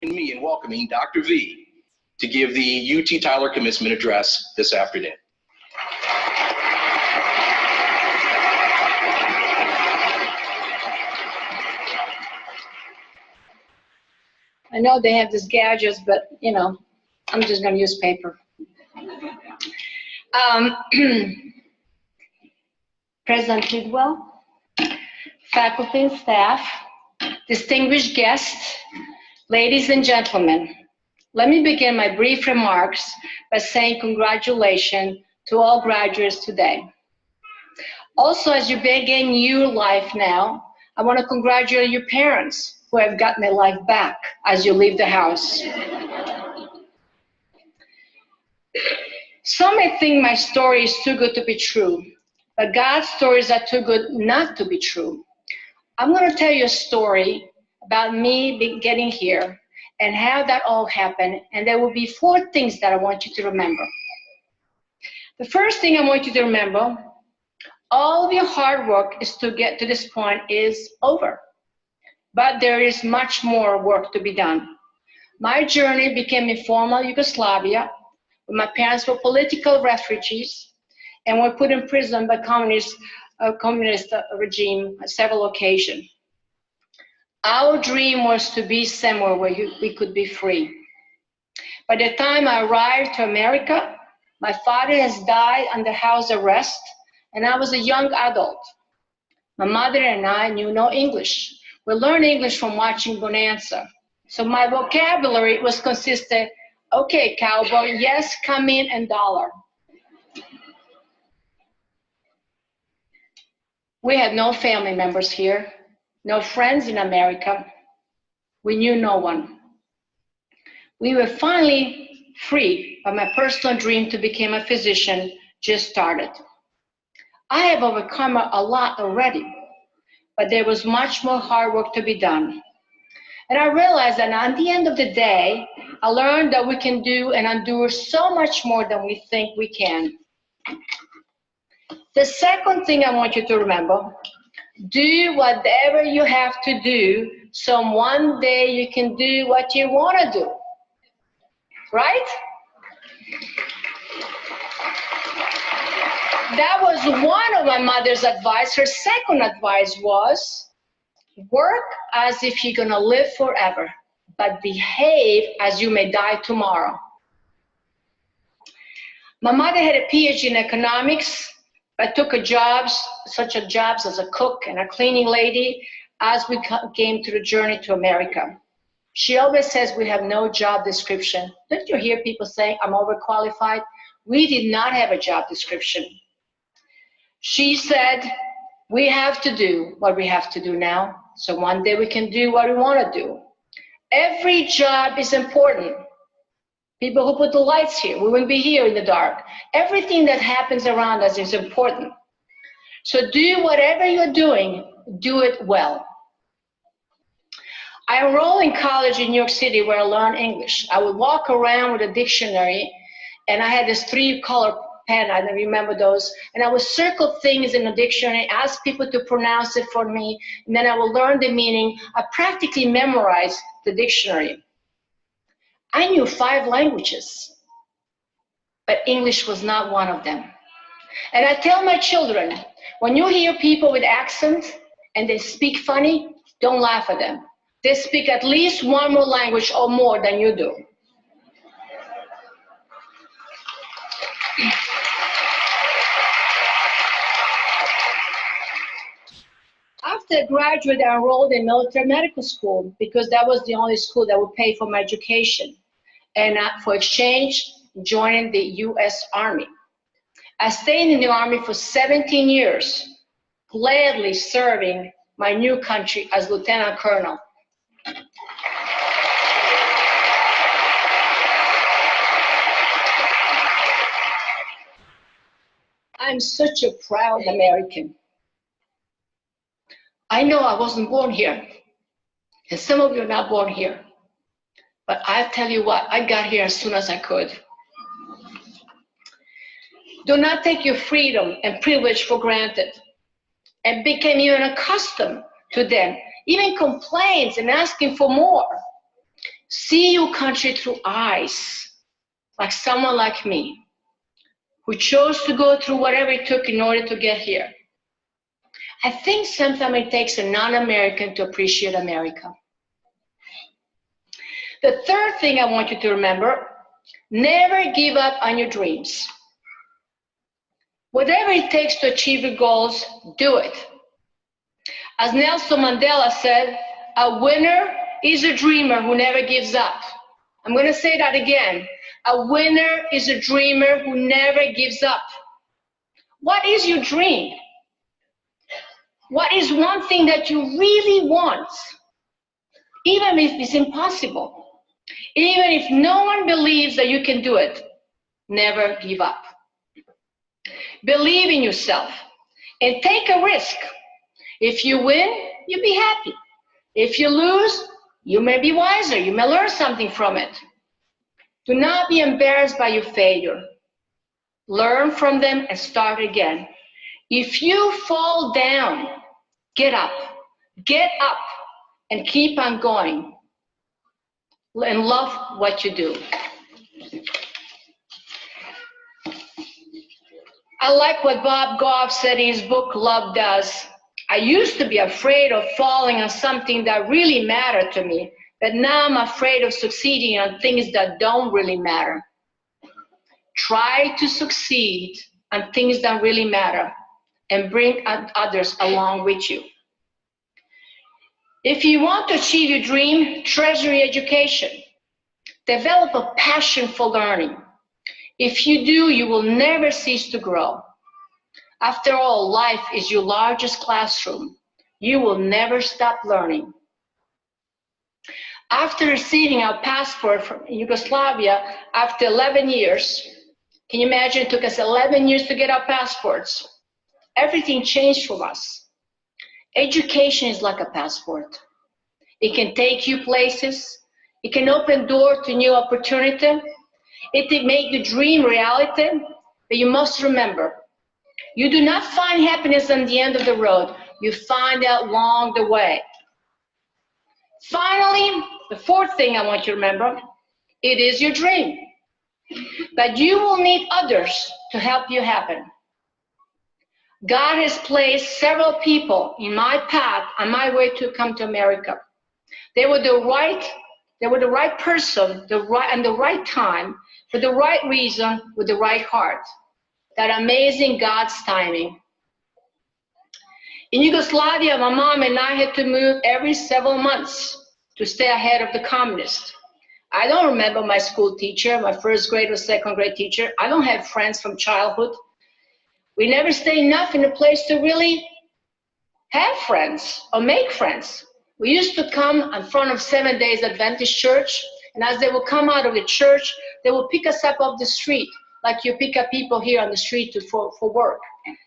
me in welcoming Dr. V to give the UT Tyler Commencement address this afternoon. I know they have these gadgets, but you know, I'm just going to use paper. President Tidwell, faculty and staff, distinguished guests, ladies and gentlemen, let me begin my brief remarks by saying congratulations to all graduates today. Also, as you begin your life now, I want to congratulate your parents who have gotten their life back as you leave the house. Some may think my story is too good to be true, but God's stories are too good not to be true. I'm going to tell you a story about me getting here and how that all happened, and there will be 4 things that I want you to remember. The first thing I want you to remember, all of your hard work is to get to this point is over, but there is much more work to be done. My journey became in former Yugoslavia, where my parents were political refugees and were put in prison by communist regime on several occasions. Our dream was to be somewhere where we could be free. By the time I arrived to America, my father has died under house arrest, and I was a young adult. My mother and I knew no English. We learned English from watching Bonanza. So my vocabulary was consistent, okay, cowboy, yes, come in, and dollar. We had no family members here, no friends in America. We knew no one. We were finally free, but my personal dream to become a physician just started. I have overcome a lot already, but there was much more hard work to be done. And I realized that at the end of the day, I learned that we can do and endure so much more than we think we can. The second thing I want you to remember, do whatever you have to do so one day you can do what you want to do, right? That was one of my mother's advice. Her second advice was, work as if you're going to live forever, but behave as you may die tomorrow. My mother had a PhD in economics, but took such jobs as a cook and a cleaning lady as we came to the journey to America. She always says we have no job description. Don't you hear people say, I'm overqualified? We did not have a job description. She said, we have to do what we have to do now, so one day we can do what we want to do. Every job is important. People who put the lights here, we wouldn't be here in the dark. Everything that happens around us is important. So do whatever you're doing, do it well. I enrolled in college in New York City where I learned English. I would walk around with a dictionary, and I had this 3-color pen, I remember those, and I would circle things in the dictionary, ask people to pronounce it for me, and then I would learn the meaning. I practically memorized the dictionary. I knew 5 languages, but English was not one of them. And I tell my children, when you hear people with accents and they speak funny, don't laugh at them. They speak at least 1 more language or more than you do. After I graduated, I enrolled in military medical school because that was the only school that would pay for my education. And for exchange, joining the U.S. Army. I stayed in the Army for 17 years, gladly serving my new country as Lieutenant Colonel. I'm such a proud American. I know I wasn't born here, and some of you are not born here. But I tell you what, I got here as soon as I could. Do not take your freedom and privilege for granted and become even accustomed to them, even complaints and asking for more. See your country through eyes, like someone like me, who chose to go through whatever it took in order to get here. I think sometimes it takes a non-American to appreciate America. The third thing I want you to remember, never give up on your dreams. Whatever it takes to achieve your goals, do it. As Nelson Mandela said, a winner is a dreamer who never gives up. I'm going to say that again. A winner is a dreamer who never gives up. What is your dream? What is one thing that you really want? Even if it's impossible, even if no one believes that you can do it, never give up. Believe in yourself and take a risk. If you win, you'll be happy. If you lose, you may be wiser. You may learn something from it. Do not be embarrassed by your failure. Learn from them and start again. If you fall down, get up and keep on going and love what you do. I like what Bob Goff said in his book, Love Does. I used to be afraid of falling on something that really mattered to me, but now I'm afraid of succeeding on things that don't really matter. Try to succeed on things that really matter and bring others along with you. If you want to achieve your dream, treasure your education. Develop a passion for learning. If you do, you will never cease to grow. After all, life is your largest classroom. You will never stop learning. After receiving our passport from Yugoslavia after 11 years, can you imagine it took us 11 years to get our passports? Everything changed for us. Education is like a passport. It can take you places. It can open doors to new opportunity. It can make your dream reality. But you must remember, you do not find happiness on the end of the road. You find it along the way. Finally, the fourth thing I want you to remember, it is your dream. But you will need others to help you happen. God has placed several people in my path on my way to come to America. They were the right person, the right time, for the right reason, with the right heart. That amazing God's timing. In Yugoslavia, my mom and I had to move every several months to stay ahead of the communists. I don't remember my school teacher, my first grade or second grade teacher. I don't have friends from childhood. We never stay enough in a place to really have friends or make friends. We used to come in front of Seventh-day Adventist church, and as they would come out of the church, they would pick us up off the street, like you pick up people here on the street for work.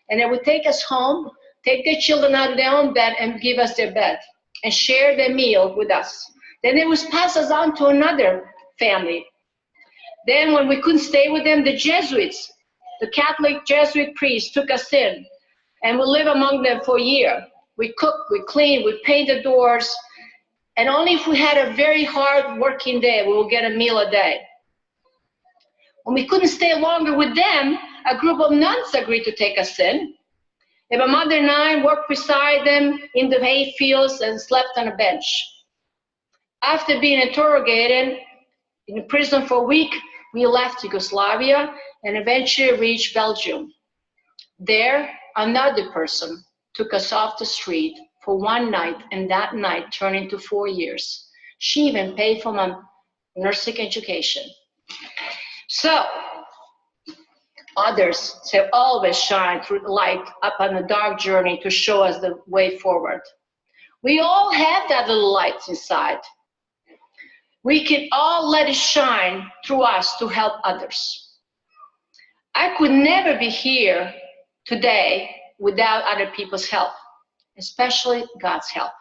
And they would take us home, take their children out of their own bed and give us their bed and share their meal with us. Then they would pass us on to another family. Then when we couldn't stay with them, the Jesuits, the Catholic Jesuit priests took us in, and we lived among them for a year. We cooked, we cleaned, we painted doors, and only if we had a very hard working day, we would get a meal a day. When we couldn't stay longer with them, a group of nuns agreed to take us in. And my mother and I worked beside them in the hay fields and slept on a bench. After being interrogated in prison for a week, we left Yugoslavia and eventually reached Belgium. There, another person took us off the street for one night, and that night turned into 4 years. She even paid for my nursing education. So, others have always shined through the light up on the dark journey to show us the way forward. We all have that little light inside. We can all let it shine through us to help others. I could never be here today without other people's help, especially God's help.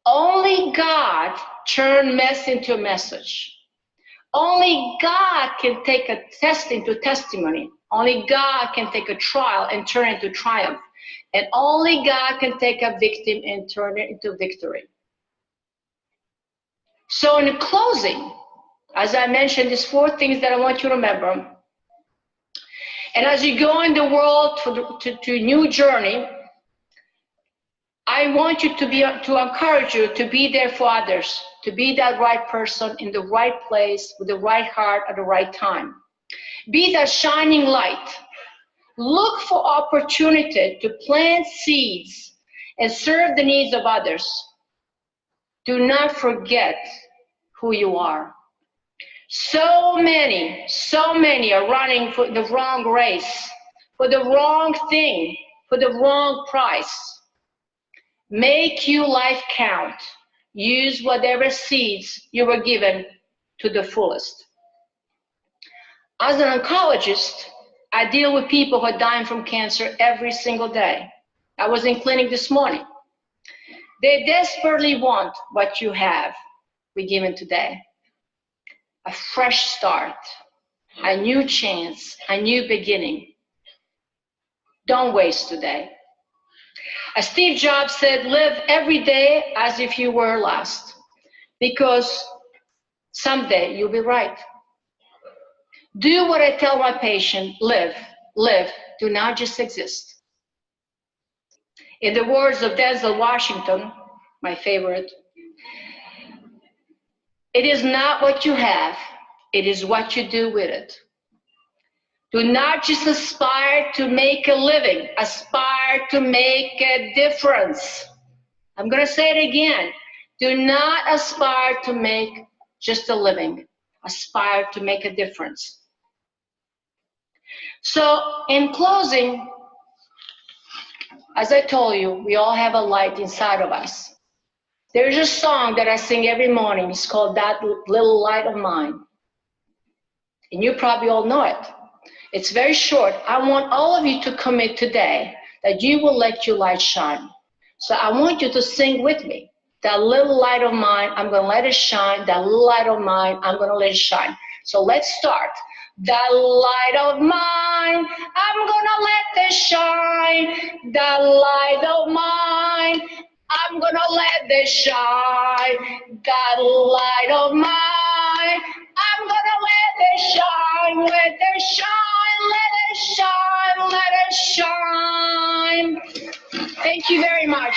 Only God turns mess into a message. Only God can take a test into testimony. Only God can take a trial and turn it into triumph. And only God can take a victim and turn it into victory. So in closing, as I mentioned, there's 4 things that I want you to remember. And as you go in the world to a new journey, I want you to encourage you to be there for others, to be that right person in the right place with the right heart at the right time. Be that shining light. Look for opportunity to plant seeds and serve the needs of others. Do not forget who you are. So many are running for the wrong race, for the wrong thing, for the wrong price. Make your life count. Use whatever seeds you were given to the fullest. As an oncologist, I deal with people who are dying from cancer every single day. I was in clinic this morning. They desperately want what you have been given today. A fresh start, a new chance, a new beginning. Don't waste today. As Steve Jobs said, live every day as if you were last, because someday you'll be right. Do what I tell my patient, live, do not just exist. In the words of Denzel Washington, my favorite, it is not what you have, it is what you do with it. Do not just aspire to make a living, aspire to make a difference. I'm going to say it again. Do not aspire to make just a living, aspire to make a difference. So in closing, as I told you, we all have a light inside of us. There's a song that I sing every morning. It's called That Little Light of Mine. And you probably all know it. It's very short. I want all of you to commit today that you will let your light shine. So I want you to sing with me. That little light of mine, I'm going to let it shine. That little light of mine, I'm going to let it shine. So let's start. That light of mine, I'm going to let it shine. That light of mine, I'm going to let it shine. That light of mine, I'm going to let it shine. Let it shine, let it shine, let it shine. Thank you very much.